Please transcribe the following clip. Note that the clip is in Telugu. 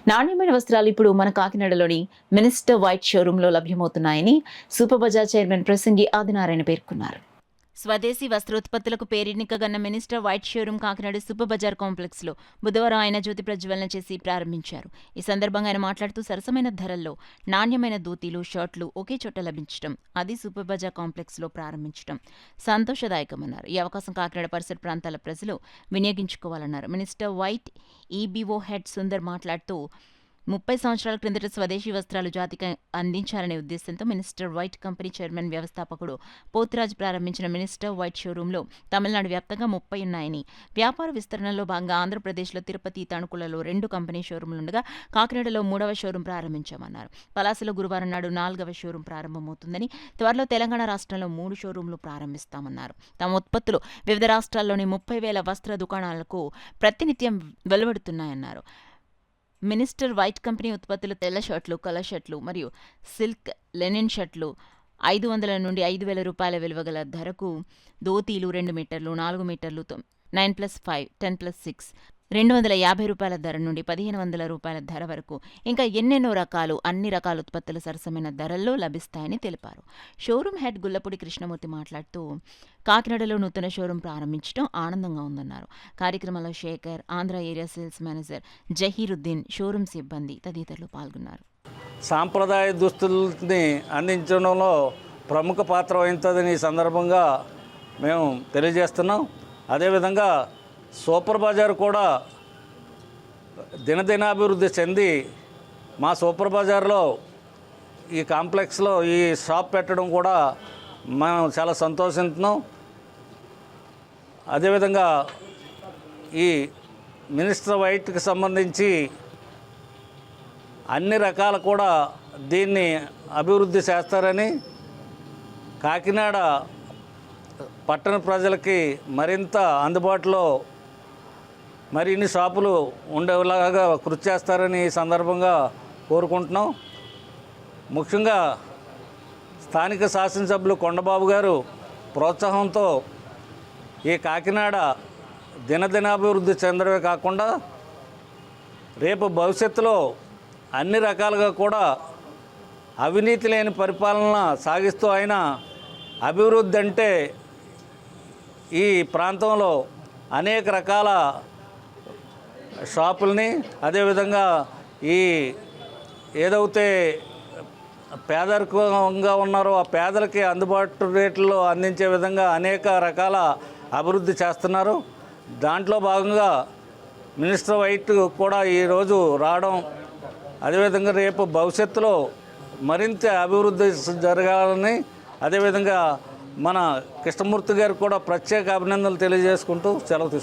నాణ్యమైన వస్త్రాలు ఇప్పుడు మన కాకినాడలోని మినిస్టర్ వైట్ షోరూంలో లభ్యమవుతున్నాయని సూపర్ బజార్ చైర్మన్ ప్రసంగి ఆదినారాయణ పేర్కొన్నారు. స్వదేశీ వస్త్రోత్పత్తులకు పేరెన్నికగన్న minister white showroom Kakinada super bazaar కాంప్లెక్స్లో బుధవారం ఆయన జ్యోతి ప్రజ్వలన చేసి ప్రారంభించారు. ఈ సందర్భంగా ఆయన మాట్లాడుతూ సరసమైన ధరల్లో నాణ్యమైన ధోతీలు, షర్ట్లు ఒకే చోట లభించడం, అది సూపర్ బజార్ కాంప్లెక్స్లో ప్రారంభించడం సంతోషదాయకమన్నారు. ఈ అవకాశం కాకినాడ పరిసర ప్రాంతాల ప్రజలు వినియోగించుకోవాలన్నారు. మినిస్టర్ వైట్ ఈబీఓ హెడ్ సుందర్ మాట్లాడుతూ 30 సంవత్సరాల క్రిందట స్వదేశీ వస్త్రాలు జాతికి అందించాలనే ఉద్దేశంతో మినిస్టర్ వైట్ కంపెనీ చైర్మన్ వ్యవస్థాపకుడు పోతురాజు ప్రారంభించిన మినిస్టర్ వైట్ షోరూంలో తమిళనాడు వ్యాప్తంగా 30 ఉన్నాయని, వ్యాపార విస్తరణలో భాగంగా ఆంధ్రప్రదేశ్లో తిరుపతి, తణుకులలో 2 కంపెనీ షోరూంలుండగా కాకినాడలో 3వ షోరూం ప్రారంభించామన్నారు. పలాసలో గురువారం నాడు 4వ షోరూం ప్రారంభమవుతుందని, త్వరలో తెలంగాణ రాష్ట్రంలో 3 షోరూంలు ప్రారంభిస్తామన్నారు. తమ ఉత్పత్తులు వివిధ రాష్ట్రాల్లోని 30,000 వస్త్ర దుకాణాలకు ప్రతినిత్యం వెలువడుతున్నాయన్నారు. మినిస్టర్ వైట్ కంపెనీ ఉత్పత్తులు తెల్ల షర్ట్లు, కలర్ షర్ట్లు మరియు సిల్క్ లెనిన్ షర్ట్లు 500 నుండి 5,000 రూపాయల విలువ గల ధరకు, ధోతీలు 2 మీటర్లు, 4 మీటర్లు 9+5, 10+6 250 రూపాయల ధర నుండి 1,500 రూపాయల ధర వరకు ఇంకా ఎన్నెన్నో రకాలు, అన్ని రకాల ఉత్పత్తులు సరసమైన ధరల్లో లభిస్తాయని తెలిపారు. షోరూం హెడ్ గుల్లపూడి కృష్ణమూర్తి మాట్లాడుతూ కాకినాడలో నూతన షోరూం ప్రారంభించడం ఆనందంగా ఉందన్నారు. కార్యక్రమంలో Shekhar, Andhra area sales manager Zaheeruddin, showroom సిబ్బంది తదితరులు పాల్గొన్నారు. సాంప్రదాయ దుస్తుల్ని అందించడంలో ప్రముఖ పాత్ర వహించదని ఈ సందర్భంగా మేము తెలియజేస్తున్నాం. అదేవిధంగా సూపర్ బజార్ కూడా దినదినాభివృద్ధి చెంది మా సూపర్ బజార్లో ఈ కాంప్లెక్స్లో ఈ షాప్ పెట్టడం కూడా మనం చాలా సంతోషిస్తున్నాం. అదేవిధంగా ఈ మినిస్టర్ వైట్కి సంబంధించి అన్ని రకాల కూడా దీన్ని అభివృద్ధి చేస్తారని, కాకినాడ పట్టణ ప్రజలకి మరింత అందుబాటులో మరిన్ని షాపులు ఉండేలాగా కృషి చేస్తారని ఈ సందర్భంగా కోరుకుంటున్నాం. ముఖ్యంగా స్థానిక శాసనసభ్యులు కొండబాబు గారు ప్రోత్సాహంతో ఈ కాకినాడ దినదినాభివృద్ధి చెందడమే కాకుండా రేపు భవిష్యత్తులో అన్ని రకాలుగా కూడా అవినీతి లేని పరిపాలన సాగిస్తూ ఆయన అభివృద్ధి అంటే ఈ ప్రాంతంలో అనేక రకాల షాపుల్ని, అదేవిధంగా ఈ ఏదైతే పేదరికంగా ఉన్నారో ఆ పేదలకి అందుబాటు రేట్లలో అందించే విధంగా అనేక రకాల అభివృద్ధి చేస్తున్నారు. దాంట్లో భాగంగా మినిస్టర్ వైట్ కూడా ఈరోజు రావడం, అదేవిధంగా రేపు భవిష్యత్తులో మరింత అభివృద్ధి జరగాలని, అదేవిధంగా మన కృష్ణమూర్తి గారికి కూడా ప్రత్యేక అభినందనలు తెలియజేసుకుంటూ సెలవు తీసుకుంటాం.